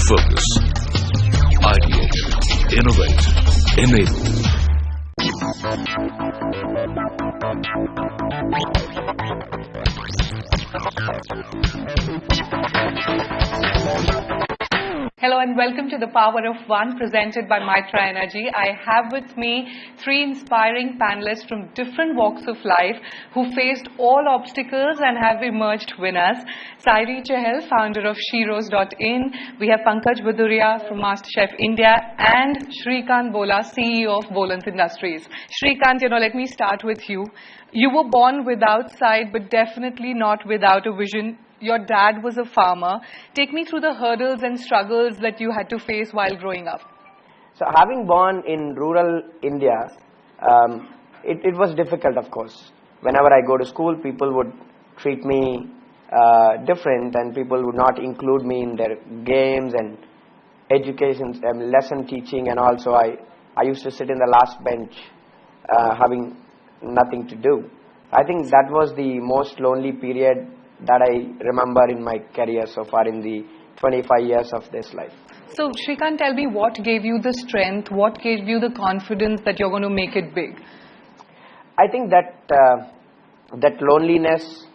Focus. Ideate. Innovate. Enable. Hello and welcome to the Power of One presented by Mitra Energy. I have with me three inspiring panelists from different walks of life who faced all obstacles and have emerged winners. Sairi Chahal, founder of Sheroes.in. We have Pankaj Baduria from MasterChef India and Shrikant Bola, CEO of Bolans Industries. Shrikant, let me start with you. You were born without sight but definitely not without a vision. Your dad was a farmer. Take me through the hurdles and struggles that you had to face while growing up. So having born in rural India, it was difficult, of course. Whenever I go to school, people would treat me different, and people would not include me in their games and education, lesson teaching, and also I used to sit in the last bench having nothing to do. I think that was the most lonely period that I remember in my career so far in the 25 years of this life. So Shrikant, tell me, what gave you the strength, what gave you the confidence that you're going to make it big? I think that loneliness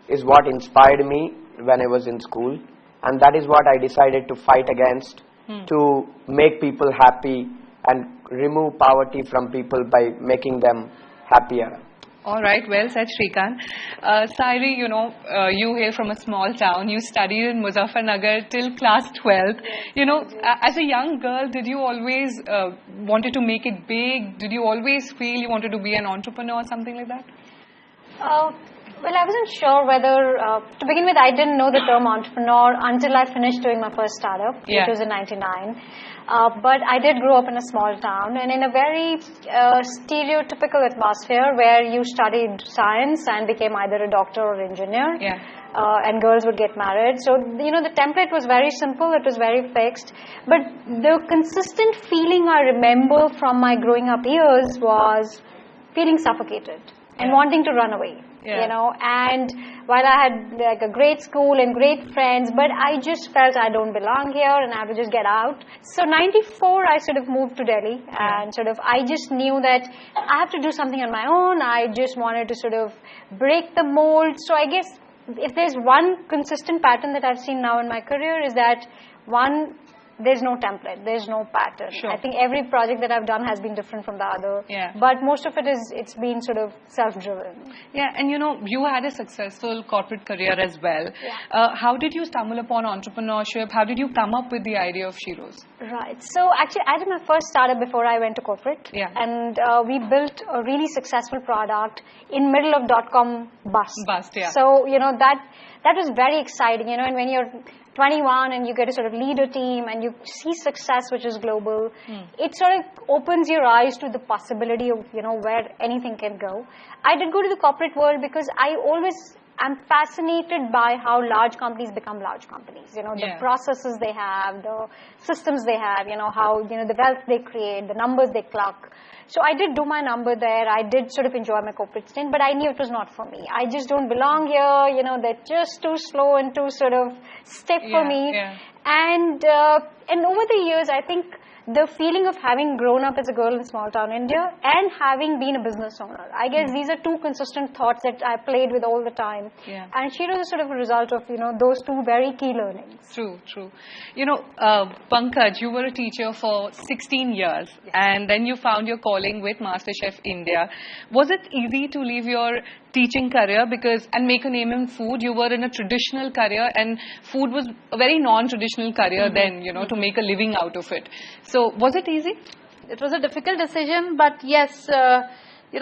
is what inspired me when I was in school, and that is what I decided to fight against, to make people happy and remove poverty from people by making them happier. All right, well said, Shrikant. Sairi, you hail from a small town. You studied in Muzaffarnagar till class 12th. As a young girl, did you always wanted to make it big? Did you always feel you wanted to be an entrepreneur or something like that? Well, I wasn't sure whether, to begin with, I didn't know the term entrepreneur until I finished doing my first startup, which was in 99. But I did grow up in a small town and in a very stereotypical atmosphere where you studied science and became either a doctor or engineer. And girls would get married. So, the template was very simple. It was very fixed. But the consistent feeling I remember from my growing up years was feeling suffocated and wanting to run away. And while I had like a great school and great friends, but I just felt I don't belong here and I have to just get out. So 94, I sort of moved to Delhi and I just knew that I have to do something on my own. I just wanted to sort of break the mold. So I guess if there's one consistent pattern that I've seen now in my career is that there's no template, there's no pattern. Sure. I think every project that I've done has been different from the other. But most of it's been sort of self-driven. And you had a successful corporate career as well. How did you stumble upon entrepreneurship? How did you come up with the idea of Sheroes? Right. So actually, I did my first startup before I went to corporate. And we built a really successful product in middle of .com bust. So, that was very exciting, and when you're 21 and you get to sort of lead a team and you see success which is global, it sort of opens your eyes to the possibility of, where anything can go. I did go to the corporate world because I always am fascinated by how large companies become large companies. The processes they have, the systems they have, how, the wealth they create, the numbers they clock. So I did do my number there. I did sort of enjoy my corporate stint, but I knew it was not for me. I just don't belong here. They're just too slow and too sort of stiff for me. And over the years, I think the feeling of having grown up as a girl in small town India and having been a business owner, I guess these are two consistent thoughts that I played with all the time. And Sheroes is sort of a result of, those two very key learnings. True. Pankaj, you were a teacher for 16 years and then you found your calling with MasterChef India. Was it easy to leave your teaching career and make a name in food? You were in a traditional career and food was a very non-traditional career then, to make a living out of it. So was it easy? It was a difficult decision, but yes,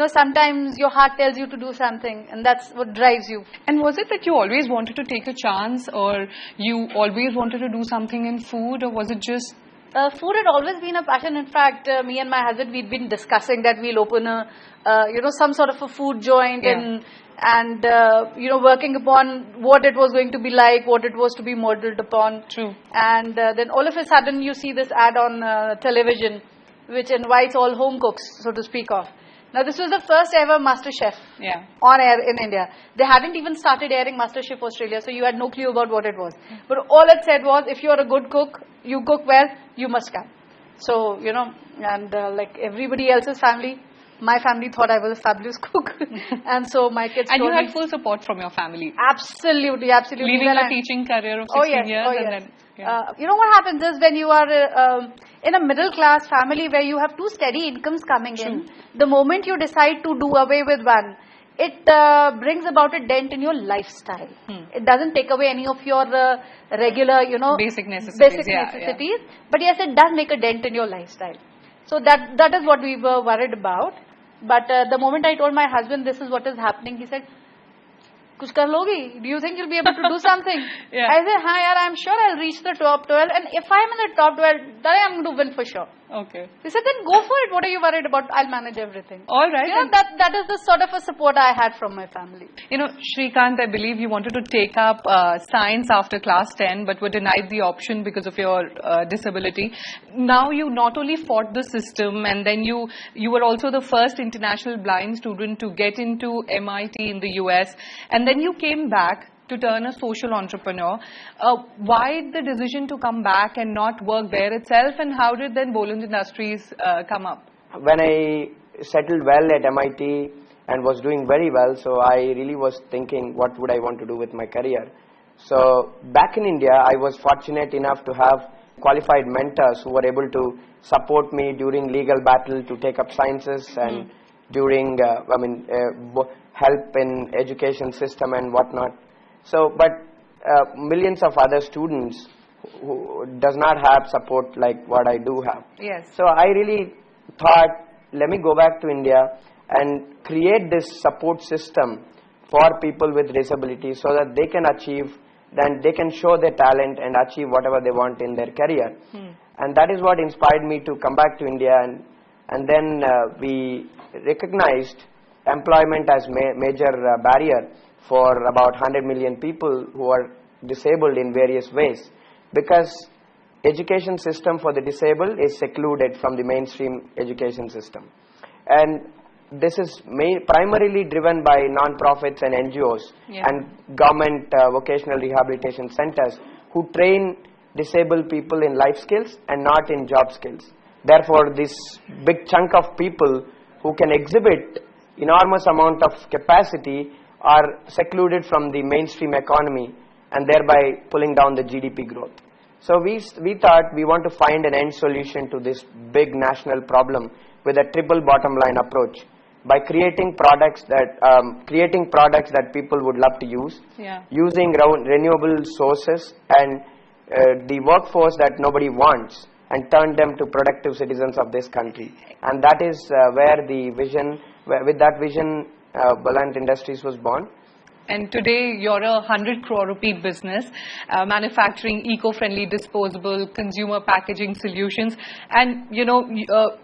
sometimes your heart tells you to do something and that's what drives you. And was it that you always wanted to take a chance or you always wanted to do something in food, or was it just... Food had always been a passion. In fact, me and my husband, we'd been discussing that we'll open some sort of a food joint and working upon what it was going to be like, what it was to be modeled upon. True. And then all of a sudden you see this ad on television which invites all home cooks, so to speak of. Now this was the first ever MasterChef on air in India. They hadn't even started airing MasterChef Australia, so you had no clue about what it was. But all it said was, if you're a good cook, you cook well, you must come. So, you know, and like everybody else's family, my family thought I was a fabulous cook. And so my kids And you had full support from your family. Absolutely, absolutely. Leaving a teaching career of 16 years and then... you know what happens is when you are in a middle class family where you have two steady incomes coming in, the moment you decide to do away with one, it brings about a dent in your lifestyle. It doesn't take away any of your regular, you know, basic necessities. But yes, it does make a dent in your lifestyle. So that is what we were worried about. But the moment I told my husband this is what is happening, he said, कुछ कर लोगी? Do you think you'll be able to do something? I said, हाँ यार, I'm sure I'll reach the top 12, and if I'm in the top 12, then I'm going to win for sure. Okay. He said, then go for it. What are you worried about? I'll manage everything. All right. You know, that is the sort of a support I had from my family. You know, Shrikant, I believe you wanted to take up science after class 10, but were denied the option because of your disability. Now you not only fought the system, and then you were also the first international blind student to get into MIT in the US, and then you came back to turn a social entrepreneur. Why the decision to come back and not work there itself, and how did then Boland Industries come up? When I settled well at MIT and was doing very well, so I really was thinking what would I want to do with my career. So back in India, I was fortunate enough to have qualified mentors who were able to support me during legal battle to take up sciences and during help in education system and whatnot. So, but millions of other students who does not have support like what I do have. Yes. So I really thought, let me go back to India and create this support system for people with disabilities so that they can achieve, then they can show their talent and achieve whatever they want in their career. And that is what inspired me to come back to India, and then we recognized employment as major barrier for about 100 million people who are disabled in various ways, because education system for the disabled is secluded from the mainstream education system, and this is primarily driven by non-profits and NGOs and government vocational rehabilitation centers who train disabled people in life skills and not in job skills. Therefore, this big chunk of people who can exhibit enormous amount of capacity are secluded from the mainstream economy and thereby pulling down the GDP growth. So we thought we want to find an end solution to this big national problem with a triple bottom line approach by creating products that people would love to use, using renewable sources and the workforce that nobody wants, and turn them to productive citizens of this country. And that is where the vision, with that vision, Boland Industries was born. And today you're a 100 crore rupee business, manufacturing eco-friendly disposable consumer packaging solutions. And you know,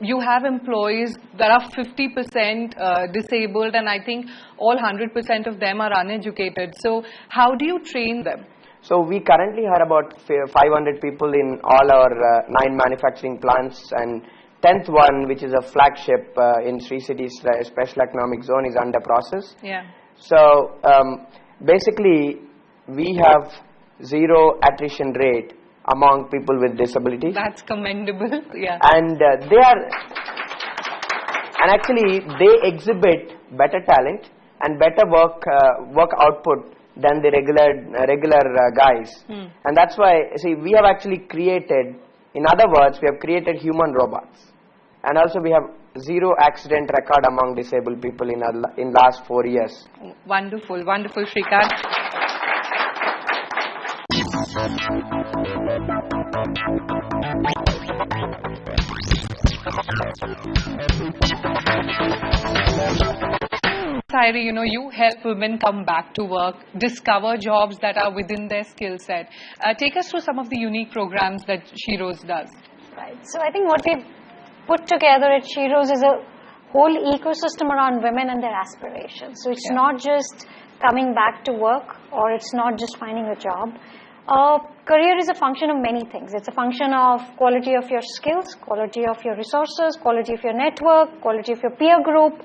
you have employees that are 50% disabled, and I think all 100% of them are uneducated. So how do you train them? So we currently have about 500 people in all our 9 manufacturing plants, and 10th one, which is a flagship in Sri City's Special Economic Zone, is under process. Yeah. So basically, we have 0 attrition rate among people with disabilities. That's commendable. Yeah. And actually they exhibit better talent and better work output than the regular guys. And that's why, see, we have actually created, in other words, we have created human robots. And also we have 0 accident record among disabled people in last 4 years. Wonderful, wonderful, Shrikant. Sairi, you know, you help women come back to work, discover jobs that are within their skill set. Take us through some of the unique programs that She Rose does. Right. So I think what we've put together at She Rose is a whole ecosystem around women and their aspirations. So it's not just coming back to work, or it's not just finding a job. Career is a function of many things. It's a function of quality of your skills, quality of your resources, quality of your network, quality of your peer group,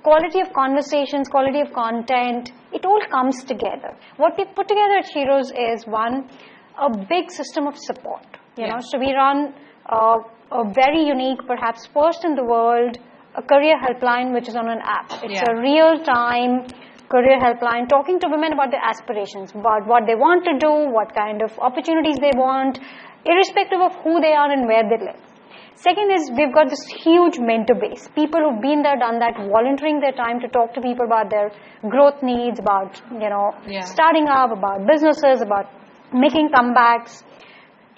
quality of conversations, quality of content. It all comes together. What we put together at Heroes is one, a big system of support. You know, so we run a very unique, perhaps first in the world, a career helpline which is on an app. It's a real-time career helpline talking to women about their aspirations, about what they want to do, what kind of opportunities they want, irrespective of who they are and where they live. Second is we've got this huge mentor base, people who've been there, done that, volunteering their time to talk to people about their growth needs, about, you know, starting up, about businesses, about making comebacks.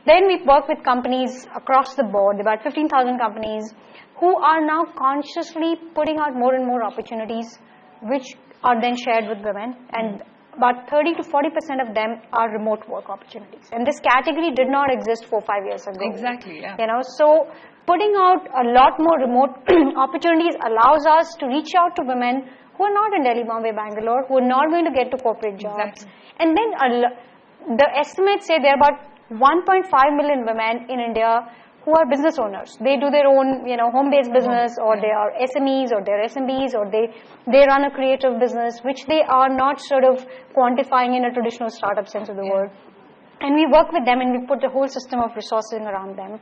Then we work with companies across the board, about 15,000 companies who are now consciously putting out more and more opportunities which are then shared with women, and about 30 to 40% of them are remote work opportunities. And this category did not exist 4 or 5 years ago. Exactly, You know, so putting out a lot more remote opportunities allows us to reach out to women who are not in Delhi, Bombay, Bangalore, who are not going to get to corporate jobs. And then the estimates say there are about 1.5 million women in India who are business owners. They do their own, you know, home-based business, or they are SMEs, or they're SMBs, or they run a creative business, which they are not sort of quantifying in a traditional startup sense of the word. And we work with them, and we put the whole system of resourcing around them.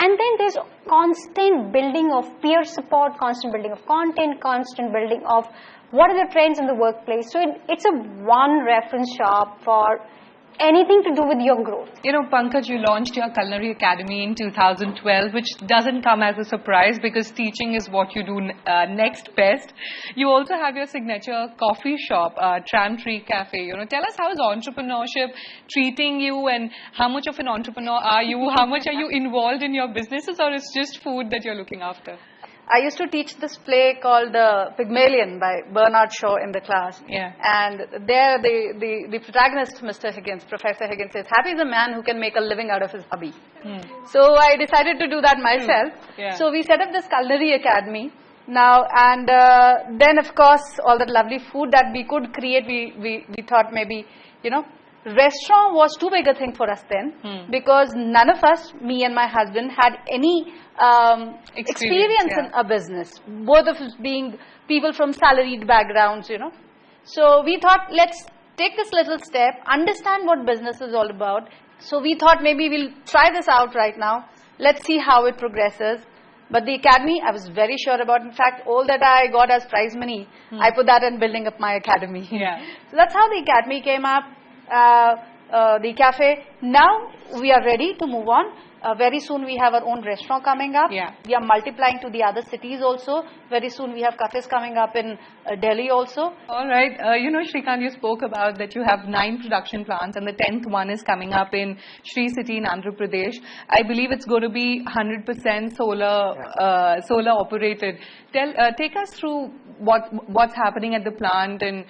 And then there's constant building of peer support, constant building of content, constant building of what are the trends in the workplace. So it's a one reference shop for anything to do with your growth. You know, Pankaj, you launched your Culinary Academy in 2012, which doesn't come as a surprise because teaching is what you do next best. You also have your signature coffee shop, Tram Tree Cafe. You know, tell us, how is entrepreneurship treating you, and how much of an entrepreneur are you? How much are you involved in your businesses, or it's just food that you're looking after? I used to teach this play called Pygmalion by Bernard Shaw in the class. And there the protagonist, Mr. Higgins, Professor Higgins, says, happy is a man who can make a living out of his hobby. So I decided to do that myself. So we set up this Culinary Academy now, and then of course all that lovely food that we could create, we thought maybe, you know, restaurant was too big a thing for us then, because none of us, me and my husband, had any experience in a business, both of us being people from salaried backgrounds, you know. So we thought, let's take this little step, understand what business is all about. So we thought maybe we'll try this out right now, let's see how it progresses. But the academy, I was very sure about. In fact, all that I got as prize money, I put that in building up my academy. So that's how the academy came up. The cafe. Now we are ready to move on. Very soon we have our own restaurant coming up. We are multiplying to the other cities also. Very soon we have cafes coming up in Delhi also. All right. You know, Shrikant, you spoke about that you have 9 production plants, and the 10th one is coming up in Sri City in Andhra Pradesh. I believe it's going to be 100% solar operated. Take us through what's happening at the plant, and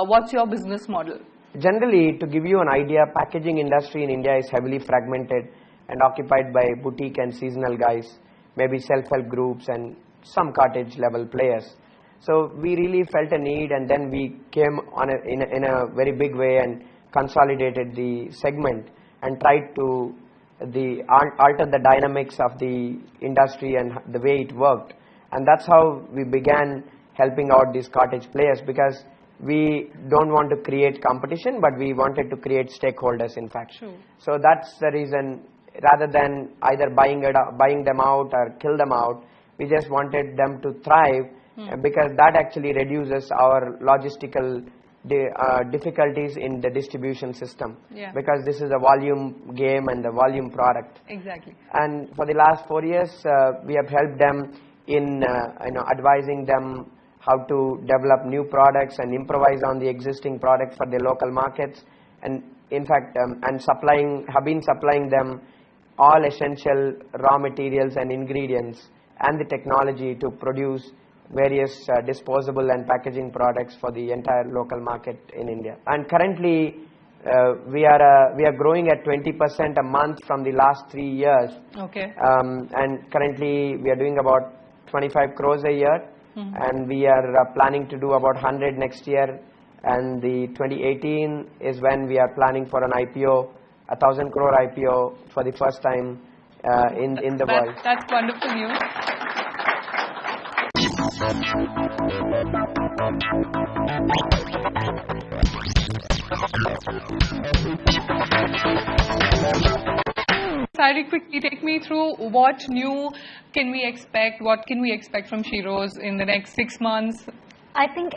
what's your business model? Generally, to give you an idea, packaging industry in India is heavily fragmented and occupied by boutique and seasonal guys, maybe self-help groups and some cottage level players. So we really felt a need, and then we came on in a very big way and consolidated the segment and tried to alter the dynamics of the industry and the way it worked. And that's how we began helping out these cottage players, because we don't want to create competition, but we wanted to create stakeholders, in fact. So that's the reason, rather than either buying them out or kill them out, we just wanted them to thrive, because that actually reduces our logistical difficulties in the distribution system, because this is a volume game and a volume product. Exactly. And for the last 4 years, we have helped them in advising them how to develop new products and improvise on the existing products for their local markets, and in fact have been supplying them all essential raw materials and ingredients and the technology to produce various disposable and packaging products for the entire local market in India. And currently we are growing at 20% a month from the last 3 years. And currently we are doing about 25 crores a year. And we are planning to do about 100 next year, and the 2018 is when we are planning for an IPO 1,000 crore IPO for the first time in the world. That's wonderful news. Sari, quickly take me through what new can we expect, what can we expect from Sheroes in the next 6 months? I think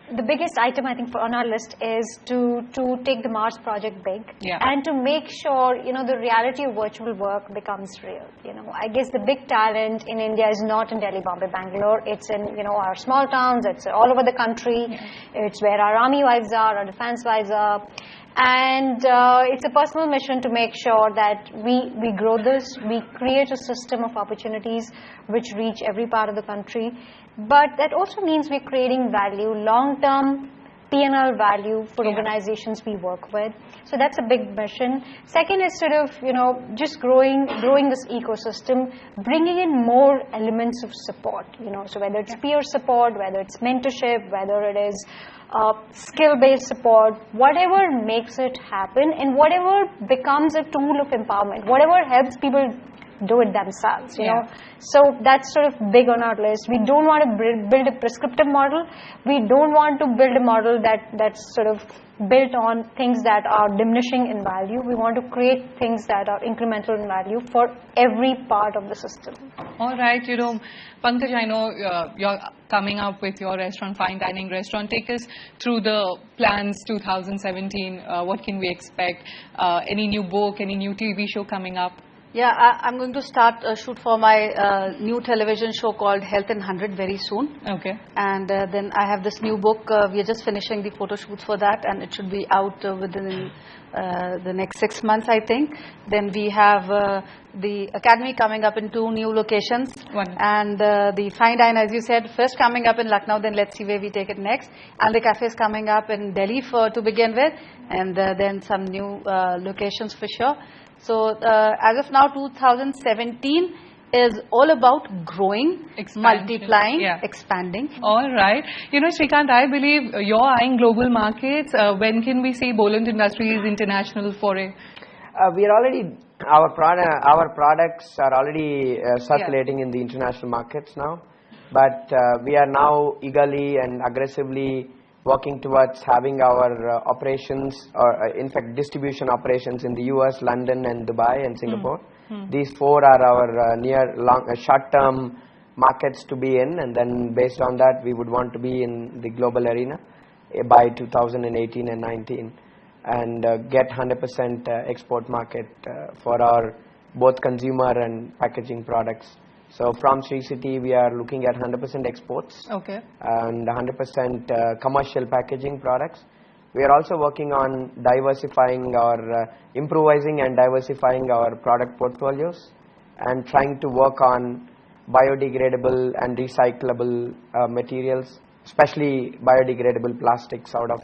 the biggest item on our list is to take the Mars project big, and to make sure the reality of virtual work becomes real. I guess the big talent in India is not in Delhi, Bombay, Bangalore. It's in our small towns. It's all over the country. It's where our army wives are, our defense wives are. And it's a personal mission to make sure that we grow this, we create a system of opportunities which reach every part of the country. But that also means we're creating value, long-term P&L value for organizations we work with. So that's a big mission. Second is sort of, just growing this ecosystem, bringing in more elements of support, so whether it's peer support, whether it's mentorship, whether it is skill-based support, whatever makes it happen and whatever becomes a tool of empowerment, whatever helps people do it themselves, So that's sort of big on our list. We don't want to build a prescriptive model. We don't want to build a model that's sort of built on things that are diminishing in value. We want to create things that are incremental in value for every part of the system. All right, Pankaj, I know you're coming up with your restaurant, fine dining restaurant. Take us through the plans 2017. What can we expect? Any new book, any new TV show coming up? Yeah, I'm going to start a shoot for my new television show called Health in 100 very soon. Okay. And then I have this new book. We are just finishing the photo shoots for that, and it should be out within the next 6 months, I think. Then we have the Academy coming up in 2 new locations. And the Fine Dine, as you said, first coming up in Lucknow, then let's see where we take it next. And the cafe is coming up in Delhi to begin with, and then some new locations for sure. So as of now, 2017 is all about growing, multiplying, expanding. All right. Srikanth, I believe you're eyeing global markets. When can we see Boland Industries international foray? We are already, our products are already circulating in the international markets now. But we are now eagerly and aggressively working towards having our operations, or in fact distribution operations in the US, London and Dubai and Singapore. These 4 are our short-term markets to be in, and then based on that we would want to be in the global arena by 2018 and 19 and get 100% export market for our both consumer and packaging products. So from Sri City, we are looking at 100% exports and 100% commercial packaging products. We are also working on diversifying or improvising and diversifying our product portfolios and trying to work on biodegradable and recyclable materials, especially biodegradable plastics out of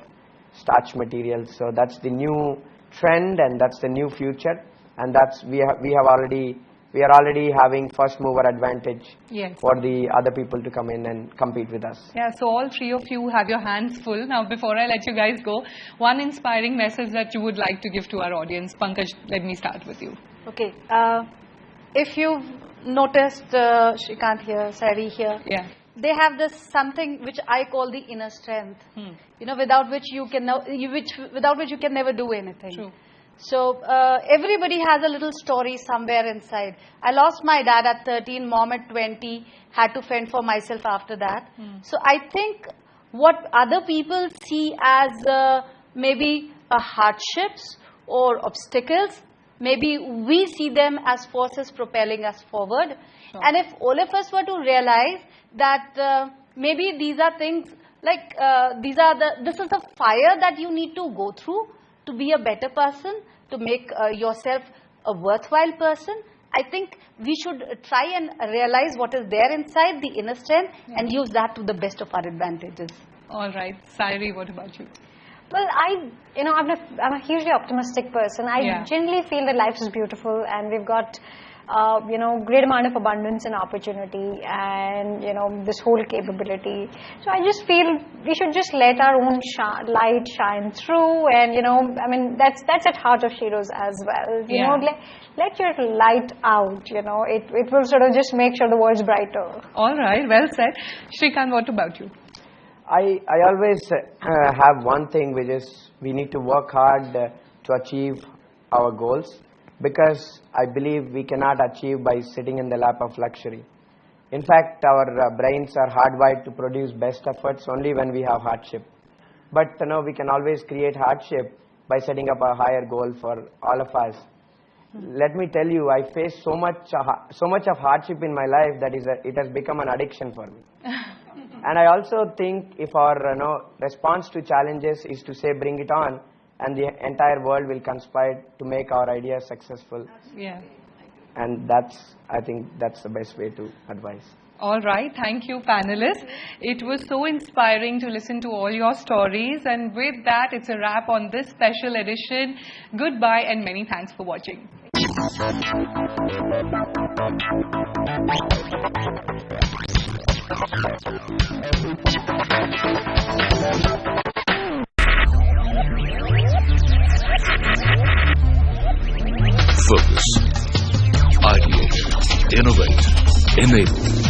starch materials. So that's the new trend and that's the new future, and that's we are already having first mover advantage for the other people to come in and compete with us. Yeah, so all 3 of you have your hands full. Now, before I let you guys go, one inspiring message that you would like to give to our audience. Pankaj, let me start with you. Okay. If you've noticed Srikanth here, Sari here, they have this something which I call the inner strength. Without which you can never do anything. True. So everybody has a little story somewhere inside. I lost my dad at 13, mom at 20, had to fend for myself after that. So I think what other people see as maybe hardships or obstacles, maybe we see them as forces propelling us forward. Sure. And if all of us were to realize that maybe these are things like this is the fire that you need to go through to be a better person, to make yourself a worthwhile person, I think we should try and realize what is there inside, the inner strength, and use that to the best of our advantages. All right. Sairi, what about you? Well, I'm a hugely optimistic person. I generally feel that life is beautiful and we've got great amount of abundance and opportunity, and this whole capability. So I just feel we should just let our own light shine through, and that's at heart of Shiro's as well. Let your light out. It will sort of just make sure the world's brighter. All right, well said. Shrikant, what about you? I always have one thing, which is we need to work hard to achieve our goals, because I believe we cannot achieve by sitting in the lap of luxury. In fact, our brains are hardwired to produce best efforts only when we have hardship. But we can always create hardship by setting up a higher goal for all of us. Let me tell you, I faced so much of hardship in my life that it has become an addiction for me. And I also think if our response to challenges is to say bring it on, and the entire world will conspire to make our ideas successful. Yeah. And I think that's the best way to advise. All right. Thank you, panelists. It was so inspiring to listen to all your stories. And with that, it's a wrap on this special edition. Goodbye and many thanks for watching. Focus. Ideate. Innovate. Enable.